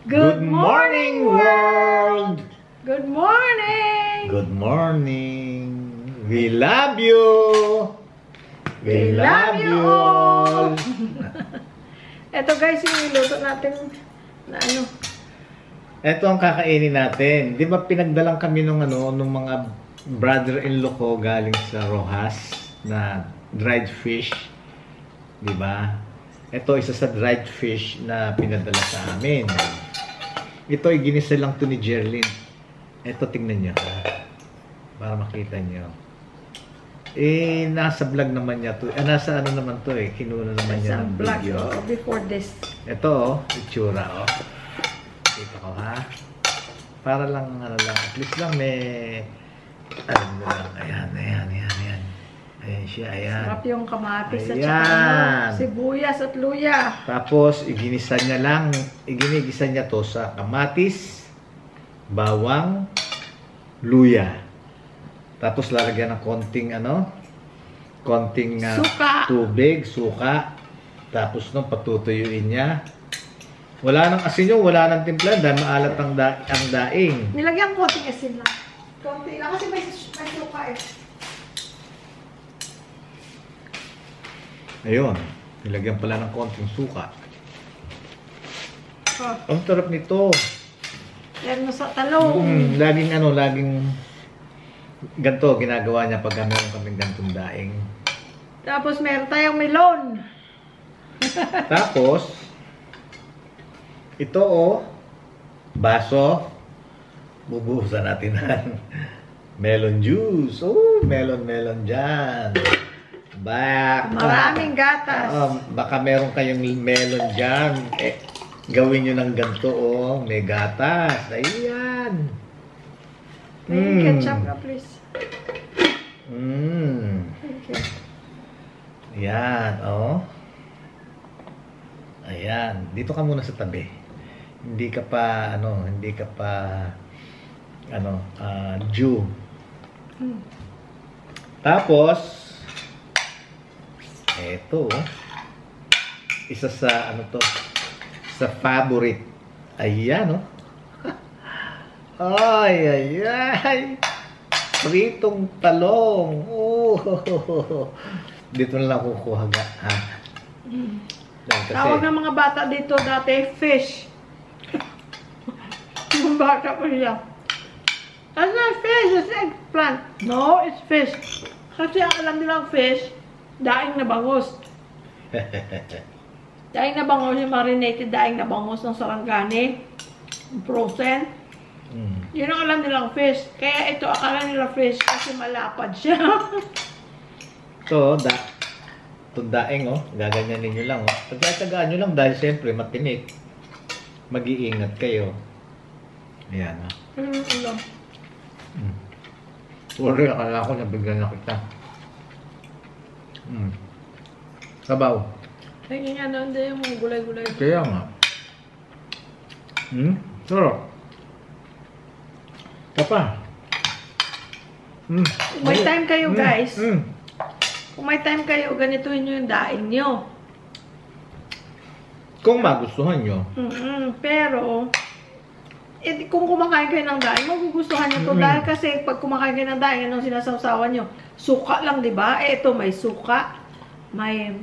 Good morning, world! Good morning! Good morning! We love you! We love you all! Ito guys, yung niluto natin na ano. Ito ang kakainin natin. Di ba pinagdalang kami nung mga brother-in-law ko galing sa Rojas na dried fish. Di ba? Ito isa sa dried fish na pinadala sa amin. Ito ay ginisa lang to ni Jerlyn. Ito tingnan nyo. Para makita nyo. Eh, nasa vlog naman niya to. Nasa ano naman to eh. Kinuha naman niya ng video. Before this. Ito itsura Kita ko ha. Para lang at least lang may ayan. Ayan siya, ayan. Sarap yung kamatis at saka sibuyas at luya. Tapos igisa niya to sa kamatis, bawang, luya. Tapos lalagyan ng konting tubig, suka. Tapos patutuyuin niya. Wala nang asin yung, wala nang timpla dahil maalat ang daing. Nilagyan konting asin lang. Konti lang kasi may suka eh. Ayun, nilagyan pala ng konting suka. Ang sarap nito. Yan mo sa talong. Laging ganito ginagawa niya pag meron kaming ganitong daing. Tapos meron tayong melon. Tapos, ito baso. Bubuhusan natin ng melon juice. Melon dyan. Maraming gatas. Baka meron kayong melon dyan. Gawin nyo ng ganito, may gatas. Ayan. May ketchup na, please. Okay. Ayan, Ayan. Dito ka muna sa tabi. Hindi ka pa, Jew. Tapos, eto, isa sa, sa favorite. Ayan, Ay. Pritong talong. Dito na lang kukuha ha? Kasi, tawag ng mga bata dito dati, fish. Yung bata ko siya. That's not fish, it's eggplant. No, it's fish. Kasi ang alam nilang fish, daing na bangus. Daing na bangus, yung marinated daing na bangus ng sarangani. Frozen. Yun ang alam nilang fish. Kaya ito, akala nila fish kasi malapad siya. Itong daing, gaganyanin nyo lang, Pagkatagaan nyo lang dahil siyempre matinik. Mag-iingat kayo. Ayan, Sorry, akala ko nabigyan na kita. Sabaw. Tingin nga doon din yung mga gulay-gulay. Kaya nga. Sarap. Tapa. Kung may time kayo, guys. Kung may time kayo, ganituhin nyo yung daing nyo. Kung magustuhan nyo. Pero, kung kumakain kayo ng daing, magugustuhan nyo to. Dahil kasi pag kumakain kayo ng daing, anong sinasawsawan nyo? Suka lang, di ba? Ito, may suka. May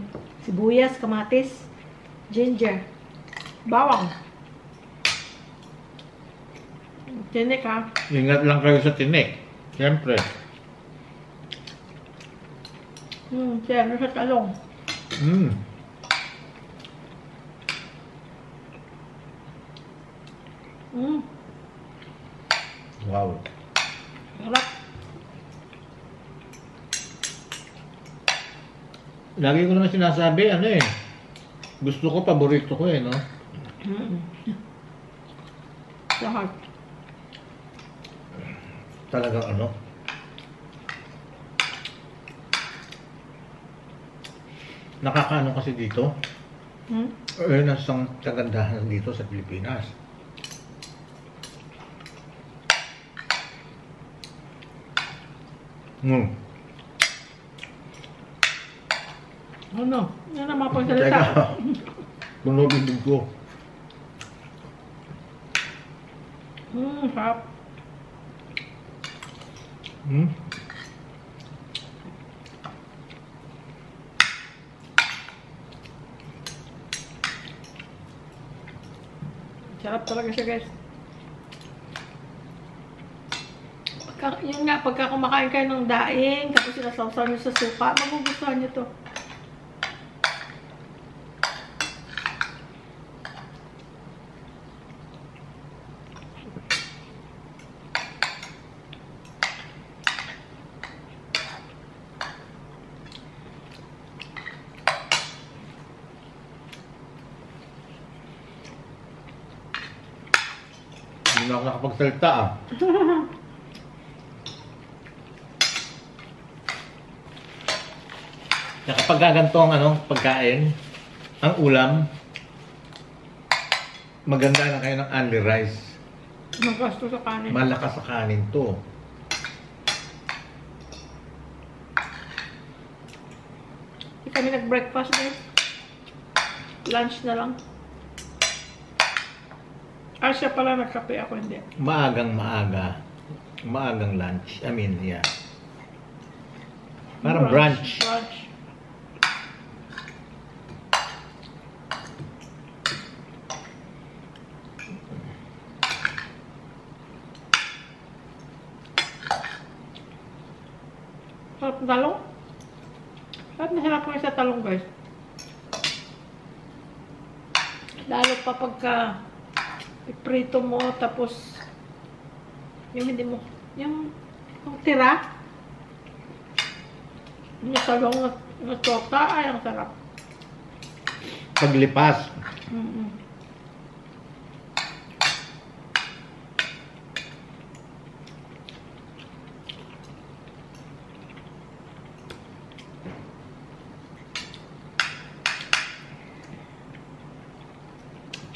sibuyas, kamatis, ginger, bawang. Tinik, ha? Ingat lang kayo sa tinik. Siyempre. Siyempre sa talong. Wow. Sarap. Lagi ko naman sinasabi, gusto ko, paborito ko no? Lahat. Talagang nakakaano kasi dito. Nasang kagandahan dito sa Pilipinas. Ano? Yan ang mapagsalita. Puno bibig ko. Sarap. Hmm? Sarap talaga siya, guys. Yun nga, pagka kumakain kayo ng daing, tapos sinasawsaw nyo sa suka, magugustuhan nyo to. Hindi na ako nakapagsalita ah. Kapag ganito ang pagkain, ang ulam, maganda na kayo ng only rice. Magasto sa kanin. Malakas sa kanin to. Hindi kami nag-breakfast, guys. Lunch na lang. Siya pala nagkape, ako hindi. Maagang lunch. I mean, yeah. Parang brunch. Sarap na talong. Sarap na sarap ko sa talong, guys. Lalo pa pagka iprito mo, tapos yung hindi mo, yung tira, yung talong na torta, ay ang sarap. Paglipas.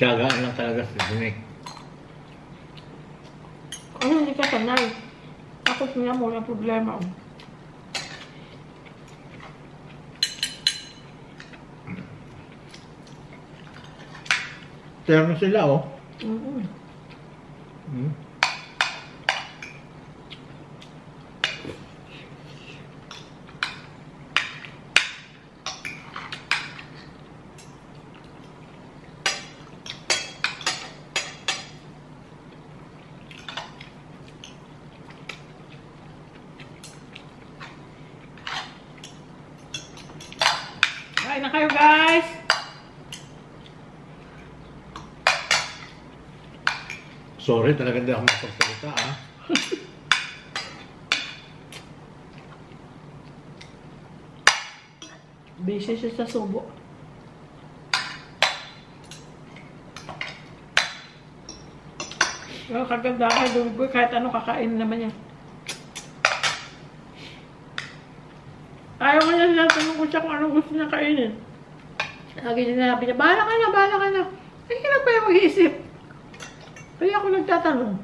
Tiyagaan lang talaga sa Dinek. Ano hindi ka sanay? Tapos niya mo yung problema. Terno sila oh. Kain na kayo, guys! Sorry, talaga hindi ako makapagsalita ah. Busy siya sa subo. Pero kagandahan, dugoy, kahit ano kakain naman niya. Ayaw ko niya sinatanong ko siya kung anong gusto niya kainin. Lagi niya sinabi niya, bahala ka na, bahala ka na. Ay, hirap pa yung mag-iisip. Kaya ako nagtatanong.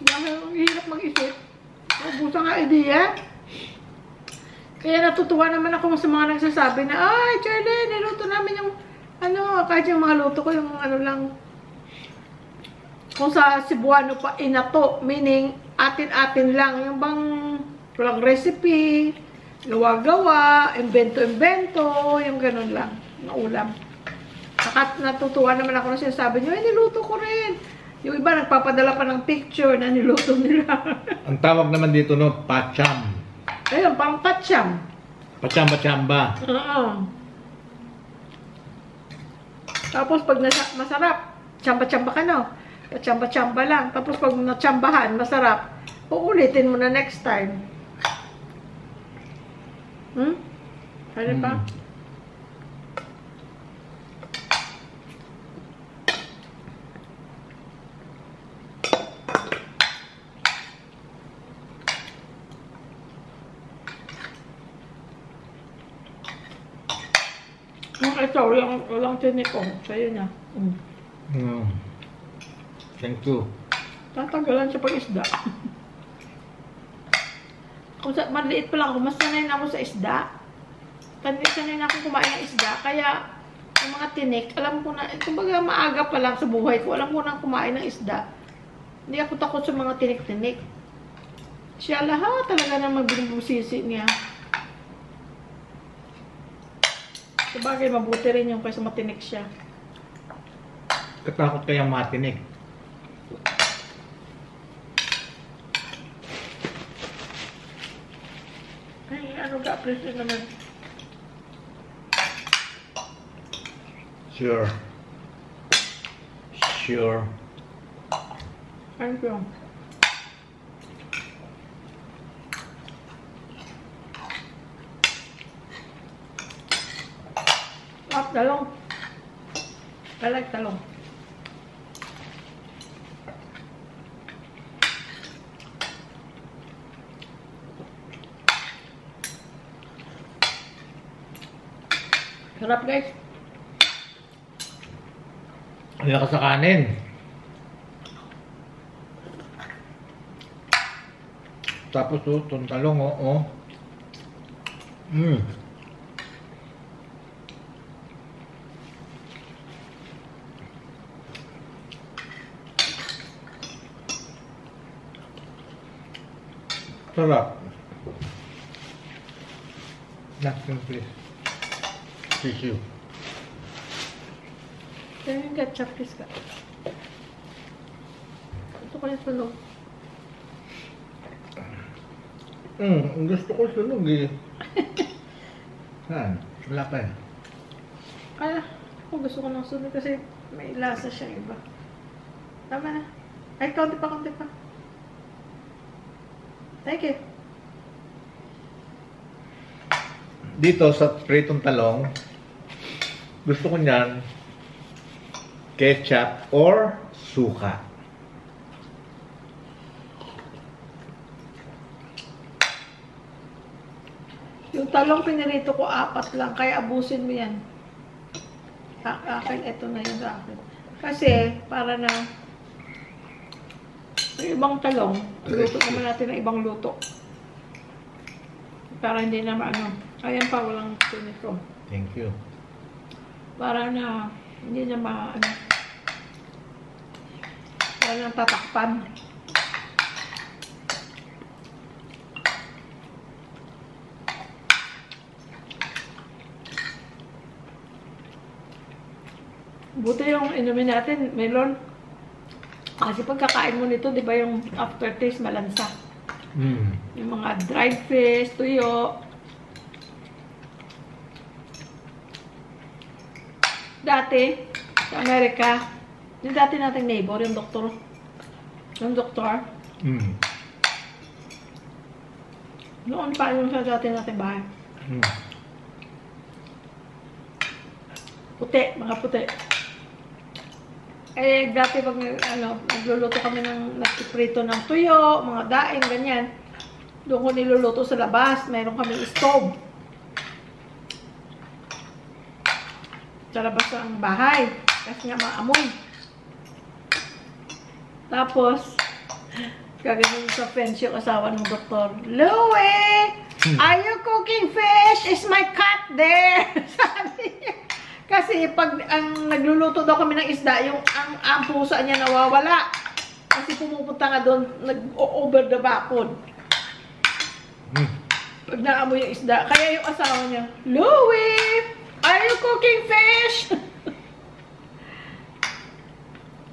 Dahil ang hirap mag-isip. Mabusa nga idea. Kaya natutuwa naman ako sa mga nagsasabi na, ay, Charlie, niluto namin yung, kahit yung mga luto ko, yung lang, kung sa Cebuano pa, inato, meaning, atin-atin lang, yung bang, walang recipe, gawa-gawa, invento-invento, yung ganun lang, na ulam. Saka natutuwa naman ako na sinasabi nyo, niluto ko rin. Yung iba nagpapadala pa ng picture na niluto nila. Ang tawag naman dito no, pacham. Ayun, parang pacham. Pachamba-chamba. Oo. Tapos pag masarap, chamba-chamba ka no. Pachamba-chamba lang. Tapos pag nachambahan, masarap, uulitin mo na next time. Pwede pa? Ito, walang tinik ko. Sa'yo niya. Thank you. Tatagalan siya pag isda. Kung maliit pa lang ako, mas sanay na ako sa isda. Sanay na ako kumain ng isda. Kaya, yung mga tinik, alam ko na, kumbaga maaga pa lang sa buhay ko, alam ko na kumain ng isda. Hindi ako takot sa mga tinik-tinik. Siya lahat talaga naman binubusisi niya. Sabagay, mabuti rin yung kaysa matinik siya. Katakot kayang matinik. Ay, ano ka-appreciate naman. Sure. Sure. Thank you. Talong. I like talong. Sarap guys. Ang lakas sa kanin. Tapos itong talong, oh. Sarap. Napkin please. Tissue. Kaya yung ketchup please ka. Ito ko yung sunog. Gusto ko sunog eh. Saan? Wala pa eh. Kaya, ako gusto ko ng sunog kasi may lasa siyang iba. Tama na. Ay, kaunti pa, kaunti pa. Thank you. Dito sa pritong talong, gusto ko niyan ketchup or suka. Yung talong pinirito ko 4 lang, kaya abusin mo yan. Akin, ito na yun sa akin. Kasi, para na yung ibang talong, luto naman natin ng ibang luto. Para hindi na maano. Ayan pa, walang sinito. Thank you. Para na hindi na maano. Para na tatakpan. Buti yung inumin natin, melon. Kasi pagkakain mo nito, di ba yung aftertaste malansa? Yung mga dried fish, tuyo. Dati, sa Amerika, yung dati nating neighbor, yung doktor. Yung doktor. Noon pa yung sa dati nating bahay. Puti, mga puti. Eh, dati pag nagluluto kami ng nagpiprito ng tuyo, mga daing, ganyan. Doon ko niluluto sa labas. Mayroon kaming stove. Sa labas ng bahay. Kasi nga maamoy. Tapos, gagawin sa fence yung asawa ng doktor. Louie! Are you cooking fish? Is my cat there? Sabi niya. Kasi pag nagluluto daw kami ng isda, yung ang pusa niya nawawala. Kasi pumupunta nga doon, nag-over the backwood. Pag naamoy yung isda. Kaya yung asawa niya, Louie! Are you cooking fish?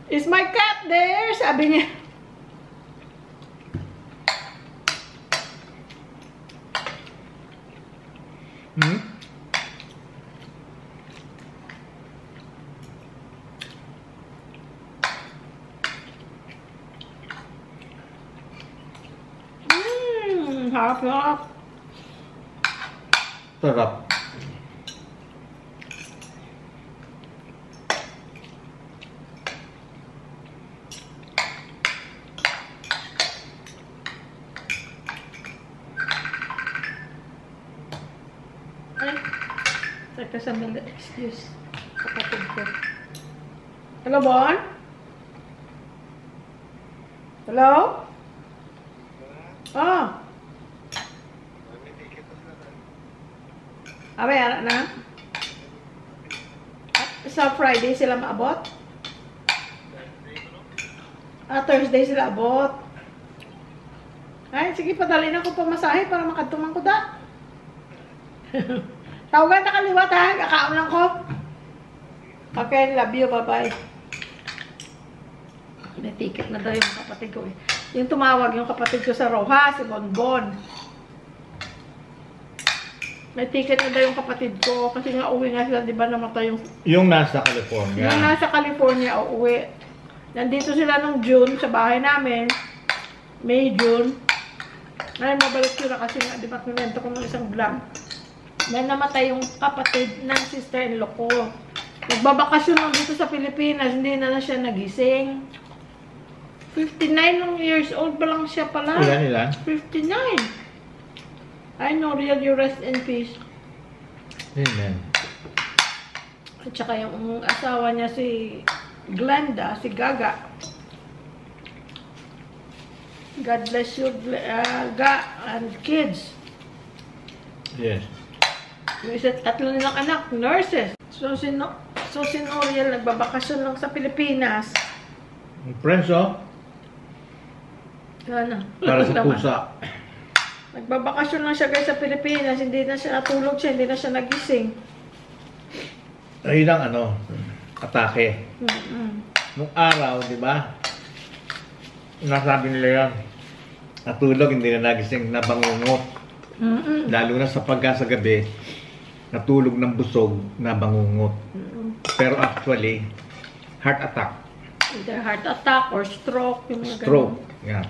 Is my cat there? Sabi niya. Harap. Sarap. Ay, teka sandali. Excuse. Kapatid ko. Hello, Bon? Hello? Ah. Abay, anak na? Sa Friday sila maabot? Thursday sila abot. Ay, sige, padalhin ako pamasahe para makadtumang ko da. Tawagan na kaliwat ha, kakaon lang ko. Okay, love you, bye-bye. May ticket na daw yung kapatid ko eh. Yung tumawag yung kapatid ko sa Rojas, si Bonbon. May ticket na daw yung kapatid ko kasi nga uwi nga sila, di ba namatay Yung nasa California. yung nasa California, uuwi. Nandito sila nung June sa bahay namin. May, June. Ngayon mabalik sila kasi nga, di ba kinento ko ng isang vlog. May namatay yung kapatid ng sister-in-law ko. Nagbabakasyon lang dito sa Pilipinas, hindi na siya nagising. 59 years old pa lang siya pala. Ilan? 59. I know, real, you rest in peace. Amen. At saka yung asawa niya si Glenda, si Gaga. God bless you, Ga, and kids. Yes. Yung isa, tatlo nilang anak, nurses. So si Noriel, nagbabakasyon lang sa Pilipinas. Friends, oh. Ano? Para sa pusa. Nagbabakasyon lang siya guys sa Pilipinas. Hindi na siya natulog siya, hindi na siya nagising. Ayun ang atake. Nung araw, di ba? Nasabi nila yan. Natulog, hindi na nagising, nabangungot. Lalo na sa pagka sa gabi, natulog ng busog, nabangungot. Pero actually, heart attack. Either heart attack or stroke. Yung mga Stroke. ganun. Yeah.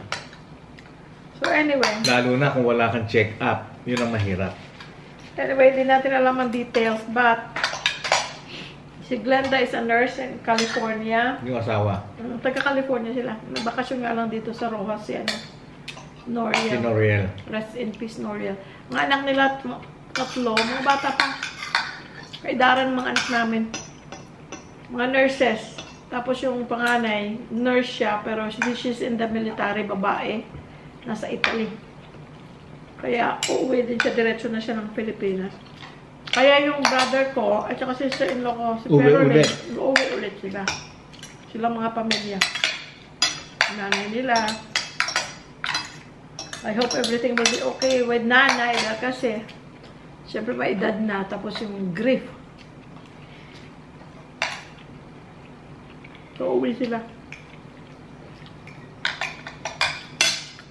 So anyway. Lalo na kung wala kang check-up. Yun ang mahirap. Anyway, hindi natin alam ang details. But, si Glenda is a nurse in California. Yung asawa. Taga-California sila. Nagbakasyon nga lang dito sa Rojas si Noriel. Si Noriel. Rest in peace, Noriel. Mga anak nila, tatlo. Mga bata pa. Kaidaran mga anak namin. Mga nurses. Tapos yung panganay, nurse siya. Pero she's in the military, babae. Nasa Italy. Kaya uuwi din siya, diretso na siya ng Pilipinas. Kaya yung brother ko, at saka sister-in-law ko, si Perolin, uuwi ulit sila. Sila mga pamilya. Nanay nila. I hope everything will be okay with nanay kasi siyempre may edad na, tapos yung grief. So, uuwi sila.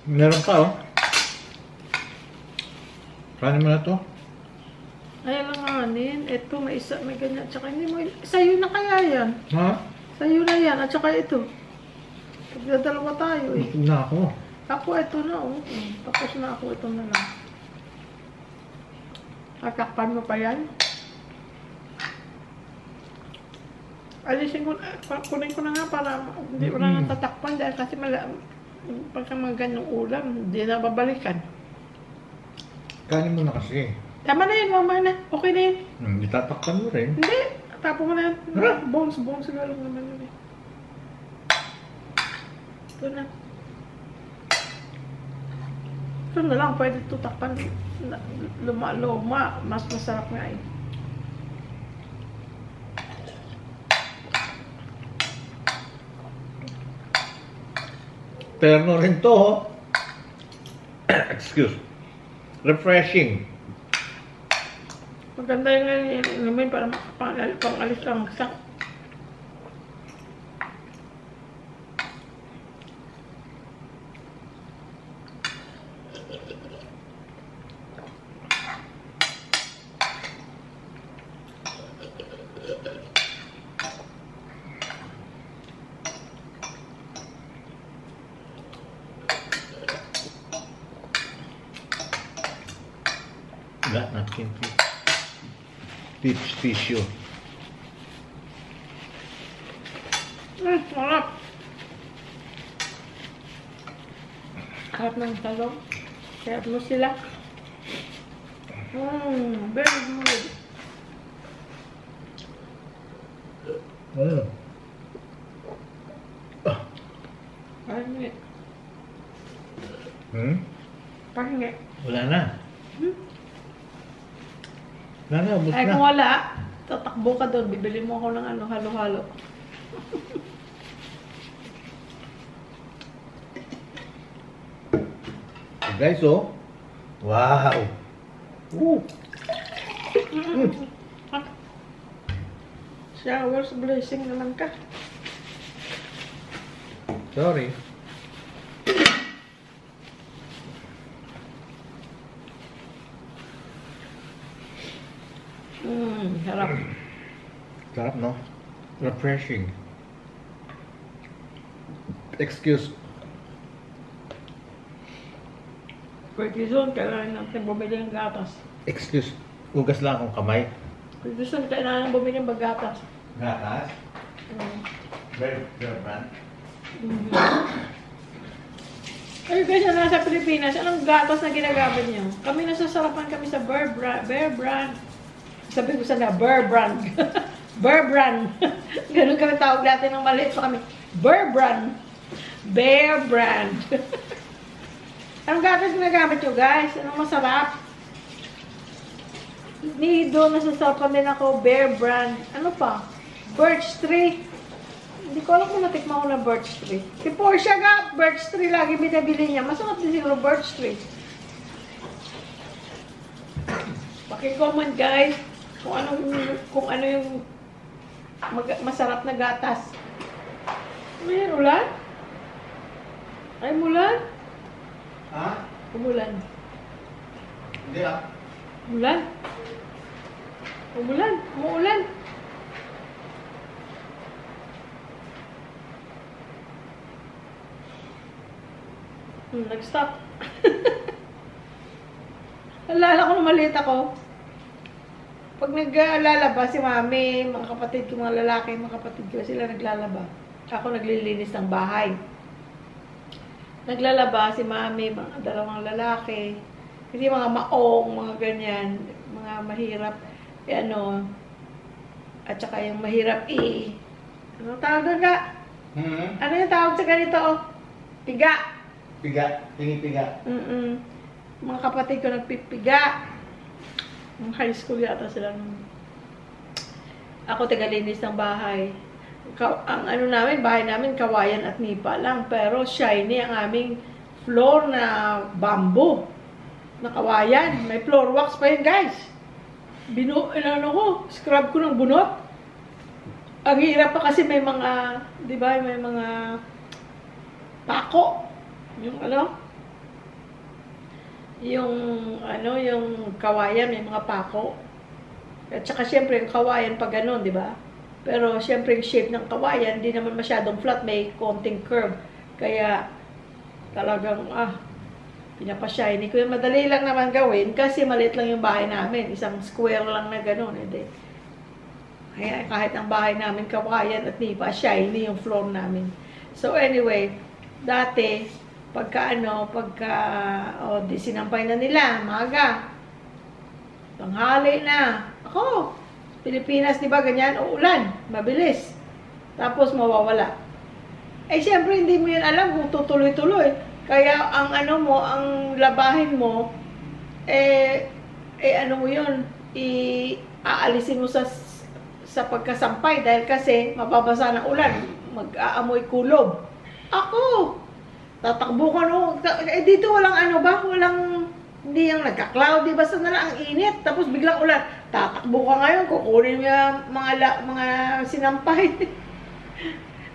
Meron pa, oh. Paano mo na to? Ay, langanin. Ito, may isa, may ganyan. Tsaka hindi mo, sa'yo na kaya yan. Ha? Sa'yo na yan. At saka ito. Pagdadalawa tayo eh. Busog na ako. Ako, ito na oh. Tapos na ako, ito na lang. Tatakpan mo pa yan. Alisin ko, kunin ko na nga para hindi ko na tatakpan dahil kasi pagka mga ganyang ulam, hindi na babalikan. Kanin mo na kasi. Tama na yun, mama na. Okay na yun. Itatakpan mo rin. Hindi. Tapo mo na yan. Huh? Bones na lang naman yun eh. Ito na. Ito na lang, pwede ito takpan. Luma. Mas masarap nga eh. Terno rin to, oh. Excuse. Refreshing. Maganda yung inumin para pang-alis ang sak. Napkin. Tissue. Sarap. Harap ng talong. Sarap mo sila. Very good. Pahingi. Pahingi. Wala na. Wala na, ubos Ay, na. kung wala, Tatakbo ka doon, bibili mo ako ng ano, halo-halo. Guys, oh. Wow. Showers blessing naman ka. Sorry. Harap. Sarap, no? Refreshing. Excuse. Pretty soon, kailangan natin bumili ng gatas. Excuse. Ugas lang akong kamay. Pretty soon, kailangan bumili ng gatas. Gatas? Very brand. Ay, guys, na nasa Pilipinas, anong gatas na ginagamit niyo? Kami nasasarapan kami sa Bear Brand. Sabi ko sana, Bear Brand. Bear Brand. Ganun kami tawag natin ng maliit pa kami. Bear Brand. Bear Brand. Anong gatas ginagamit nyo, guys? Anong masarap? Nido, nasasarapan din ako. Bear Brand. Ano pa? Birch Tree. Hindi ko alam kung natikman ko ng Birch Tree. Si Portia nga, Birch Tree lagi binabili niya. Masarap din siguro Birch Tree. Paki-comment, guys, kung ano yung masarap na gatas. Ano yan, ulan? Ay, mulan? Ha? Umulan. Hindi ah. Umulan? Umulan? Umuulan? Nag-stop. Alala ko na maliit ako. Pag naglalaba si mami, mga kapatid ko, mga lalaki, mga kapatid ko, sila naglalaba. Ako naglilinis ng bahay. Naglalaba si mami, mga dalawang lalaki. Kasi mga maong, mga ganyan, mga mahirap, at saka yung mahirap ano tawag doon ka? Ano yung tawag sa ganito? Piga. Piga. Pinipiga. Mga kapatid ko nagpipiga. High school yata sila nung. Ako tagalinis ng bahay. Ang ano namin, bahay namin, kawayan at nipa lang. Pero shiny ang aming floor na bamboo. Na kawayan. May floor wax pa yun, guys. Scrub ko ng bunot. Ang hirap pa kasi may mga, di ba, may mga pako. Yung kawayan, may mga pako. At saka syempre yung kawayan pag ganun, di ba? Pero syempre yung shape ng kawayan, hindi naman masyadong flat, may konting curve. Kaya talagang, pinapashiny ko. Madali lang naman gawin kasi maliit lang yung bahay namin. Isang square lang na ganun. Kaya kahit ang bahay namin kawayan at nipa, shiny yung floor namin. So anyway, dati, di sinampay na nila, maga. Tanghali na. Ako, Pilipinas, di ba, ganyan, uulan, mabilis. Tapos mawawala. Siyempre, hindi mo yan alam kung tutuloy-tuloy. Kaya, ang labahin mo, aalisin mo sa pagkasampay dahil kasi mababasa ng ulan, mag-aamoy kulob. Ako, tatakbo ka dito walang hindi yung nagka-cloudy, basta na lang ang init, tapos biglang ulan. Tatakbo ka ngayon, kukunin mo mga sinampay.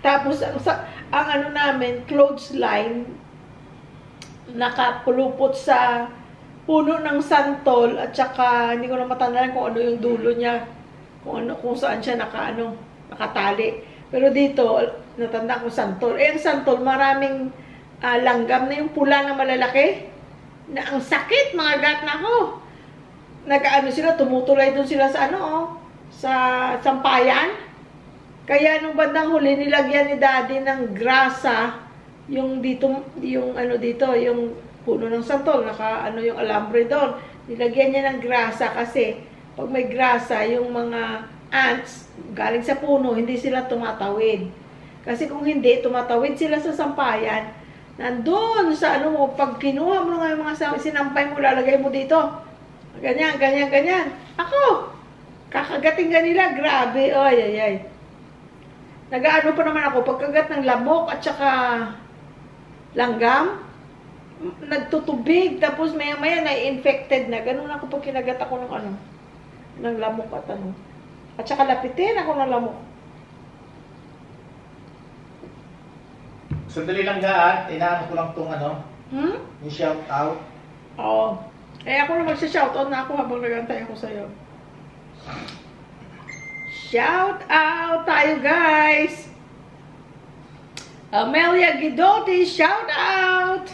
Tapos, ang namin, clothesline, nakapulupot sa puno ng santol, at saka, hindi ko na matandaan kung ano yung dulo niya, kung saan siya nakatali. Pero dito, natanda ko santol. Ang santol, maraming langgam na yung pula na malalaki, na ang sakit, mga gat na ko. Sila, tumutulay doon sila sa sa sampayan. Kaya nung bandang huli, nilagyan ni Daddy ng grasa, yung puno ng santol, yung alambre doon. Nilagyan niya ng grasa kasi pag may grasa, yung mga ants galing sa puno, hindi sila tumatawid. Kasi kung hindi, tumatawid sila sa sampayan, nandun sa pag kinuha mo nga yung mga sinampay mo, lalagay mo dito. Ganyan, ganyan, ganyan. Ako, Kakagating ka nila, grabe. Ay, ay, ay. Nag-ano pa naman ako, pagkagat ng lamok at saka langgam, nagtutubig, tapos maya-maya na-infected na. Ganun ako pag kinagat ako ng ano, ng lamok at ano. At saka lapitin ako ng lamok. Sandali lang gaan, inaano ko lang tong ano, yung shout out. Oo. Eh ako na magsha-shoutout na ako habang nagantay ako sa'yo. Shout out tayo guys! Amelia Guidotti, shout out!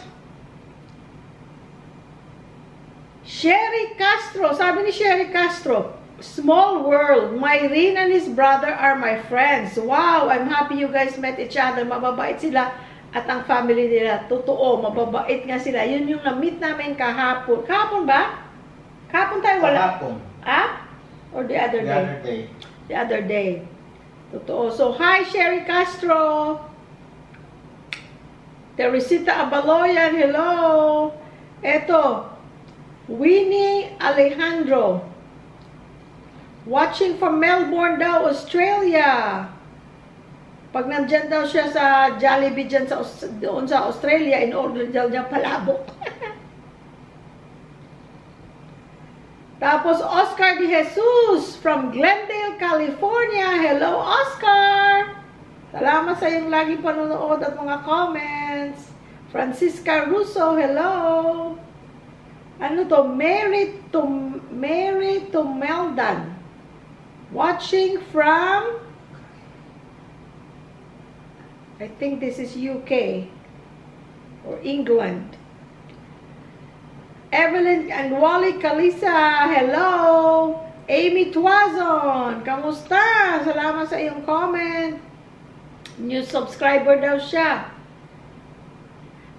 Sherry Castro, sabi ni Sherry Castro, small world, Myrene and his brother are my friends. Wow, I'm happy you guys met each other. Mababait sila at ang family nila. Totoo, mababait nga sila. Yun yung na-meet namin kahapon. Kahapon ba? Kahapon tayo wala? Kahapon. Ah? Or the other day? The other day. The other day. Totoo. So, hi Sherry Castro. Teresita Abaloyan, hello. Eto, Winnie Alejandro. Watching from Melbourne daw, Australia. Pag nandyan daw siya sa Jollibee dyan doon sa Australia, in order daw niya palabok. Tapos, Oscar De Jesus from Glendale, California. Hello, Oscar! Salamat sa iyong lagi panonood at mga comments. Francisca Russo, hello! Ano to? Mary Tumeldan. Watching from, I think this is UK or England. Evelyn and Wally Kalisa, hello! Amy Tuazon, kamusta? Salamat sa iyong comment. New subscriber daw siya.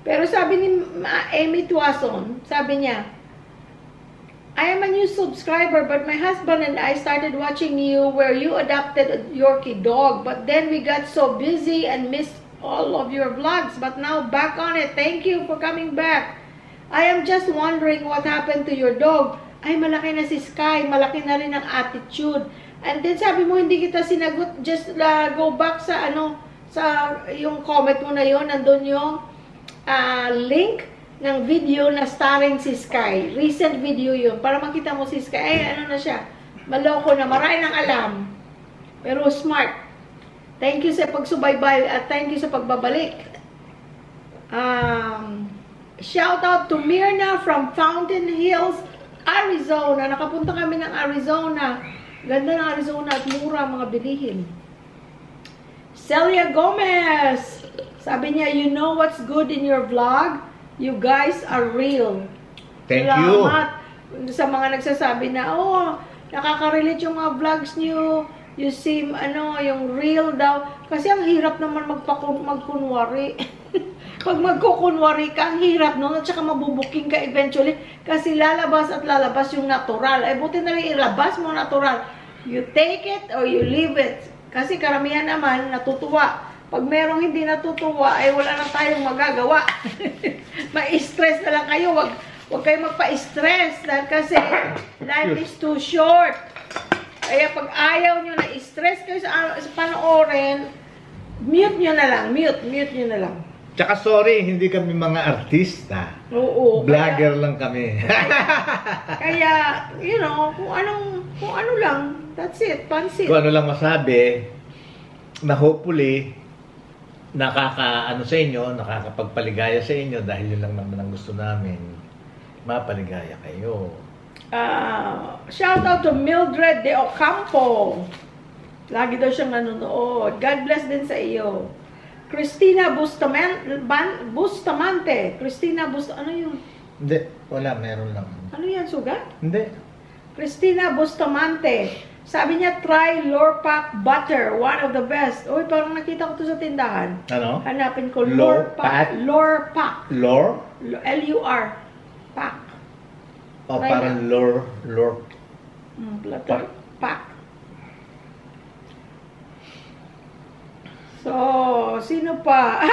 Pero sabi ni Amy Tuazon, sabi niya, I am a new subscriber, but my husband and I started watching you where you adopted a Yorkie dog. But then we got so busy and missed all of your vlogs. But now back on it. Thank you for coming back. I am just wondering what happened to your dog. Ay, malaki na si Sky. Malaki na rin ang attitude. And then sabi mo, hindi kita sinagot. Just go back sa ano, sa yung comment mo na yun. Nandun yung link ng video na starring si Sky. Recent video yun. Para makita mo si Sky. Ay, ano na siya. Maloko na. Marami nang alam. Pero smart. Thank you sa pagsubaybay at thank you sa pagbabalik. Shout out to Myrna from Fountain Hills, Arizona. Nakapunta kami ng Arizona. Ganda ng Arizona at mura mga bilihin. Celia Gomez. Sabi niya, you know what's good in your vlog? You guys are real. Thank Salamat sa mga nagsasabi na, oh, nakaka-relate yung mga vlogs niyo. You seem, ano, yung real daw. Kasi ang hirap naman magkunwari. Pag magkukunwari ka, ang hirap nun. At saka mabubuking ka eventually. Kasi lalabas at lalabas yung natural. Eh, buti na rin ilabas mo natural. You take it or you leave it. Kasi karamihan naman, natutuwa. Pag merong hindi natutuwa, ay wala na tayong magagawa. Ma-stress na lang kayo. Huwag kayong magpa-stress. Dahil kasi life is too short. Kaya pag ayaw nyo na stress kayo sa panoorin, mute nyo na lang. Mute nyo na lang. Tsaka sorry, hindi kami mga artista. Oo. Vlogger lang kami. Kaya, you know, kung ano lang, that's it. Pansit. Kung ano lang masabi, na hopefully, nakakaano sa inyo, nakakapagpaligaya sa inyo dahil yun lang naman ang gusto namin. Mapaligaya kayo. Shout out to Mildred De Ocampo. Lagi daw siyang nanonood. God bless din sa iyo. Christina Bustamante. Ano yun? Hindi, wala, meron lang. Ano yan, sugat? Hindi. Christina Bustamante. Sabi niya, try Lurpak Butter. One of the best. Uy, parang nakita ko to sa tindahan. Ano? Hanapin ko. Lurpak? Lurpak. Lor? L-U-R. Pak. O, Try parang lor. Butter. Pak. So, sino pa?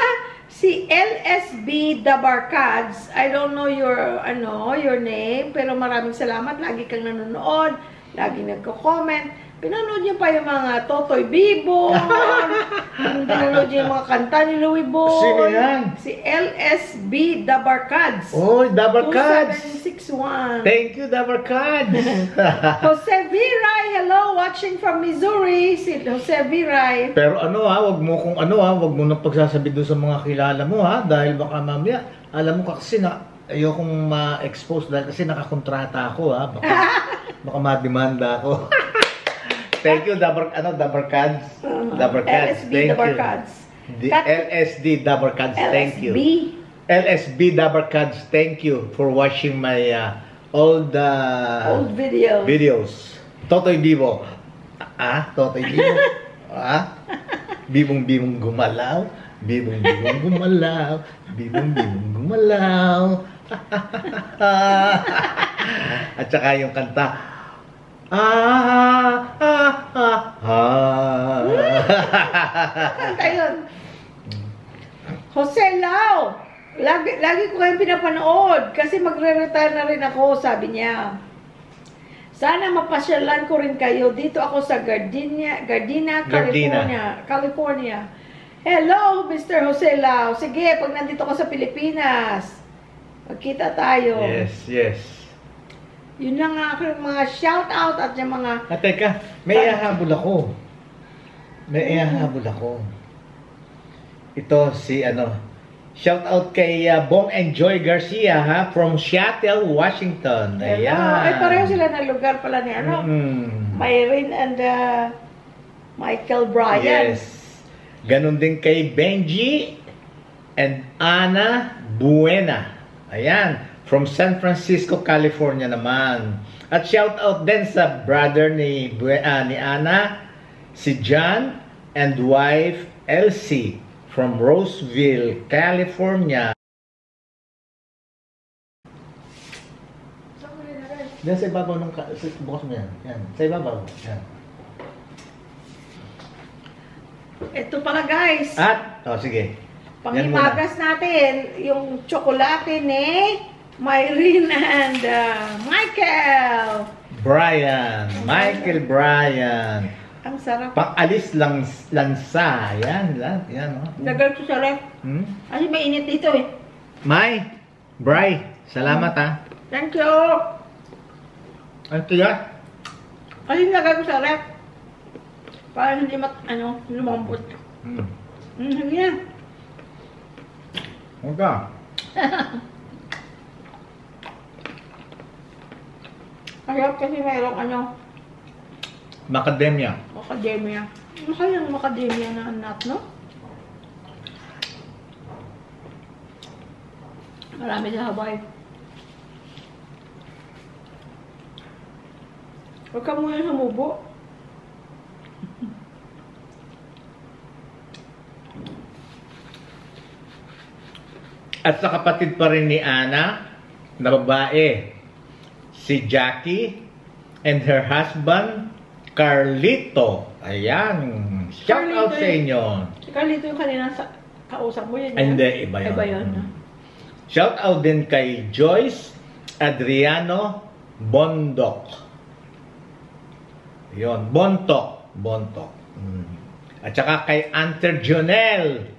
Si LSB Dabarkads. I don't know your name, pero maraming salamat. Lagi kang nanonood. laging nagko-comment. Pinanood niya pa yung mga Totoy Bibon. Pinanood niya yung mga kanta ni Louie Boy. Sino yan? Si LSB Dabarkads. Oh, Dabarkads. 2761. Thank you, Dabarkads. Jose Viray, hello, watching from Missouri. Si Jose Viray. Pero wag mo nang pagsasabi doon sa mga kilala mo dahil baka mamaya, alam mo kasi na ayokong ma-expose dahil kasi nakakontrata ako baka ma-demanda ako. Thank you, Dabarkads. Dabarkads, LSB thank Dabarkads. you. LSD Dabarkads, thank you. LSB Dabarkads, thank you for watching my old videos. Totoy Bibo. Totoy Bibo. Bibong-bibong gumalaw. Bibong-bibong gumalaw. Bibong-bibong gumalaw. At saka yung kanta, Kanta yun. Jose Lau. Lagi ko kayong pinapanood kasi magre-retire na rin ako, sabi niya. Sana mapasyalan ko rin kayo. Dito ako sa Gardena, California. Hello, Mr. Jose Lau. Sige, pag nandito ka sa Pilipinas, magkita tayo. Yes. Yun lang ang aking mga shout-out at yung mga... Teka, may ihahabol ako. Ito si shout-out kay Bong Enjoy Garcia from Seattle, Washington. Ayan. Ay, pareho sila na lugar pala ni Myrin and Michael Bryan. Yes. Ganon din kay Benji and Ana Buena. Ayan. From San Francisco, California naman. At shout out din sa brother ni Ana, si John and wife Elsie from Roseville, California. Diyan sa ibabaw ng bukas mo yan. Sa ibabaw. Yan. Ito pala guys. Sige. Panghimagas natin yung tsokolate ni Myrin and Michael Bryan. Ang sarap. Pang-alis lansa. Yan. Nagal ko sa ref. Kasi mainit dito Bry, salamat Thank you. Ano yan? Kasi nagal ko sa ref. Para hindi lumambot. Sige na. Huwag ka. Ayop kasi mayroong Macadamia. Macadamia. Ano kayang macadamia na nut, no? Marami sa Hawaii. Huwag ka muna sumubo. At sa kapatid pa rin ni Ana, na babae, si Jackie and her husband, Carlito. Ayan. Shout out sa inyo. Si Carlito yung kanina kausap mo yun. Hindi, iba yun. Shout out din kay Joyce Adriano Bondok. Yun, Bontok. At saka kay Anter Jonel.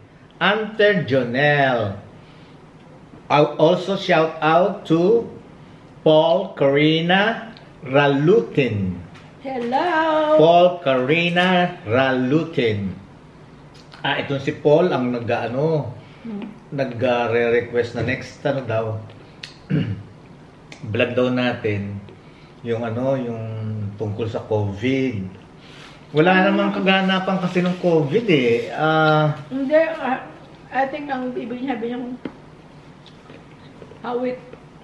Also shout out to Paul Karina Ralutin. Hello! Paul Karina Ralutin. Itong si Paul ang nag-re-request na next vlog daw natin yung tungkol sa COVID. Wala namang kaganapan kasi ng COVID Hindi, I think ang ibig sabihin how it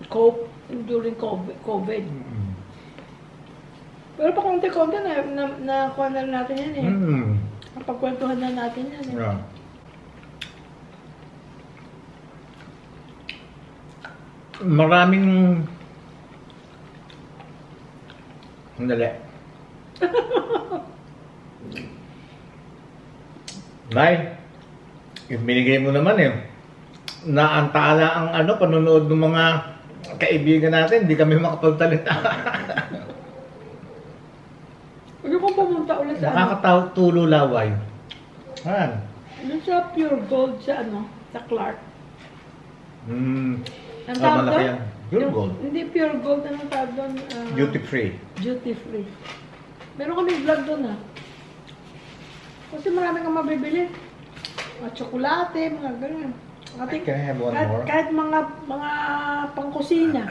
cope during COVID. Pero pa konti-konti na kuha na natin yan Napagkwentuhan na natin yan Yeah. Maraming Sandali. Nay, binigay mo naman naantala ang panonood ng mga kaibigan natin, hindi kami makapagtalita. Ano kung pumunta ulit sa ano? Nakakatulo laway. Ayan. Ano sa Pure Gold sa ano? Sa Clark. Ang tawag Malaki doon? yan. Pure gold. Hindi Pure Gold. Anong tawag doon? Duty free. Duty free. Meron kami vlog doon ha. Kasi marami kang mabibili. Mga tsokolate, mga ganyan. Can I have one more? Kahit mga pangkusina.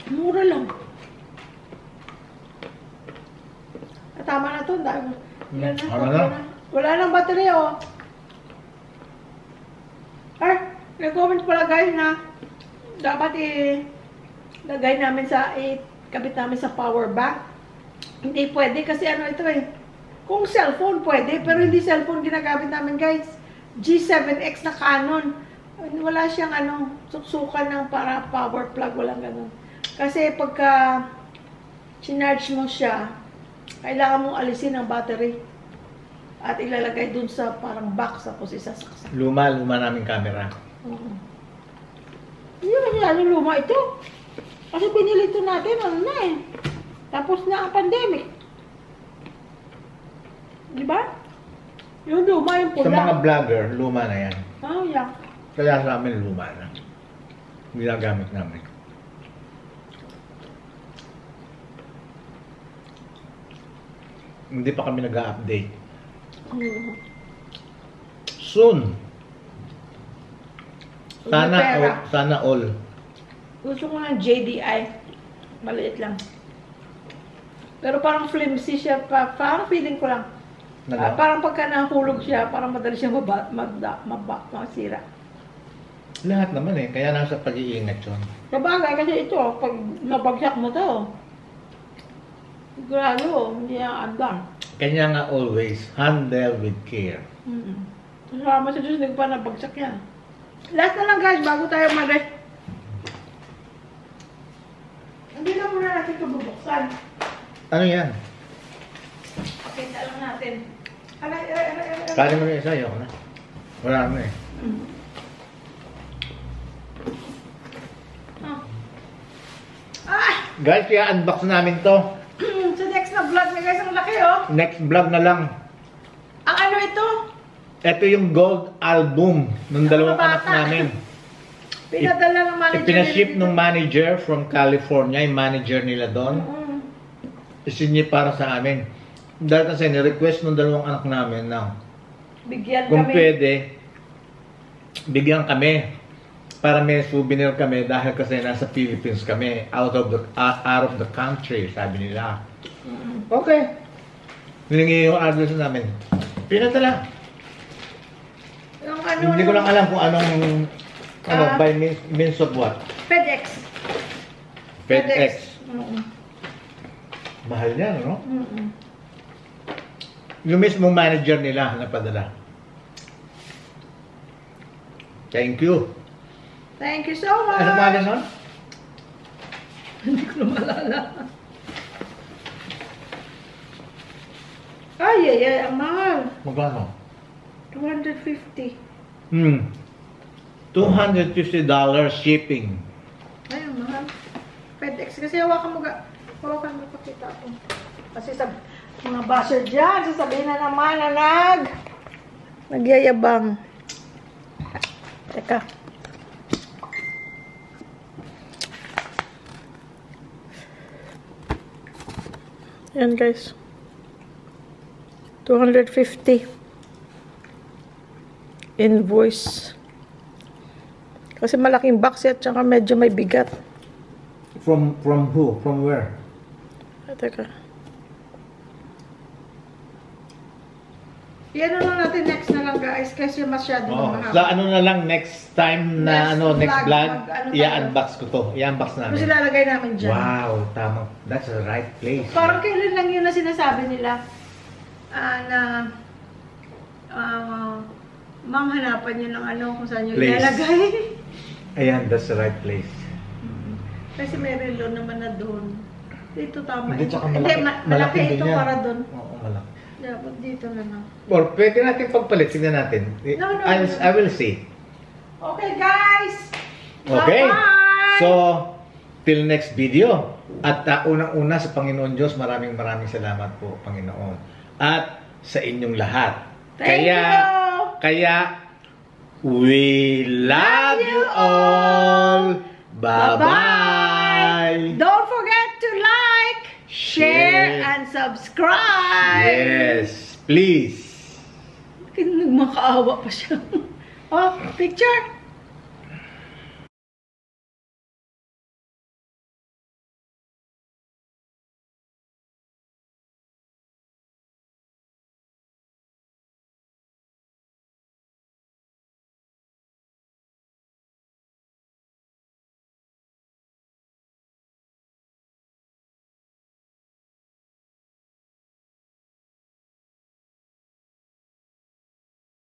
Mura lang. Tama na to. Yan na. Tama Okay na. na. Wala nang battery oh. Ay, nag-comment pala guys na dapat lagay namin kabit namin sa power bank. Hindi pwede kasi ano ito eh. Kung cellphone pwede, pero hindi cellphone ginagamit namin guys. G7X na Canon. Wala siyang suksukan ng para power plug, walang ganun. Kasi pagka chinarge mo siya, kailangan mong alisin ang battery at ilalagay dun sa parang box tapos isasaksak. Luma namin camera. Hindi naman luma ito. Kasi pinili ito natin, tapos na ang pandemic. Di ba? Yung luma, yung pula. Sa mga vlogger, luma na yan. Yeah. Kaya sa amin, luma na. Ginagamit namin. Hindi pa kami nag-update. Soon. Sana all. Gusto ko ng JDI. Maliit lang. Pero parang flimsy siya. Parang feeling ko lang. Parang pagka nahulog siya, parang madali siya masira. Lahat naman eh. Kaya nasa pag-iingat yun. Sabagay kasi ito, pag nabagsak mo to, sigurado, hindi ang andar. Kanya nga always, handle with care. Kasama sa Diyos, hindi ko pa nabagsak yan. Last na lang guys, bago tayo mag-rest. Hindi na muna natin ito bubuksan. Ano yan? Pakita lang natin. Kali mo na isa, yun na. Wala na eh. Guys, kaya unbox namin to. Sa next na vlog na guys, ang laki oh. Next vlog na lang. Ang ano ito? Ito yung gold album ng dalawang anak namin. Pinadala ng manager. Ipinaship ng manager from California, yung manager nila doon. Isinye para sa amin. Dahil kasi ni-request ng dalawang anak namin na Bigyan kung kami. pwede, bigyan kami. Para may souvenir kami dahil kasi nasa Philippines kami, out of the country, sabi nila. Okay. Hiningi yung address namin. Pinadala. Yung ano, Hindi ko lang alam kung anong by means of what. FedEx. FedEx. Mahal yan, no? Yung mismo manager nila napadala. Thank you. Thank you so much. Ano pangalan nun? Hindi ko na malala. Ay, ang mahal. Magkano? $250. $250 shipping. Ay, ang mahal. FedEx. Kasi hawakan mo pakita ko. Kasi sa mga basher dyan, sasabihin na naman na nagyayabang. Teka. Yan guys. 250 invoice. Kasi malaking box at saka medyo may bigat. From who? From where? Teka. Yan lang natin next na lang guys kasi masyado na mahal. Sa ano na lang next time na next vlog, mag-ano i-unbox ko to. I-unbox namin. Kasi lalagay namin dyan. Wow, tama. That's the right place. Parang kailan lang yun na sinasabi nila ma'am, hanapan nyo ng ano kung saan nyo Place. ilalagay. Ayan, that's the right place. Kasi may relo naman na doon. Dito tama. Hindi, tsaka Hindi, malaki din ito yan. para doon. Oo, malaki. Dapat dito na lang. Or pwede natin pagpalit. Tignan natin. No. I will see. Okay guys! Okay. Bye-bye! So, till next video. At unang-una sa Panginoon Diyos, maraming salamat po, Panginoon. At sa inyong lahat. Thank you! Kaya, we love you all! Bye-bye! Don't forget to like, share, and subscribe! Yes, please! Nagmakaawa pa siya. Oh, picture!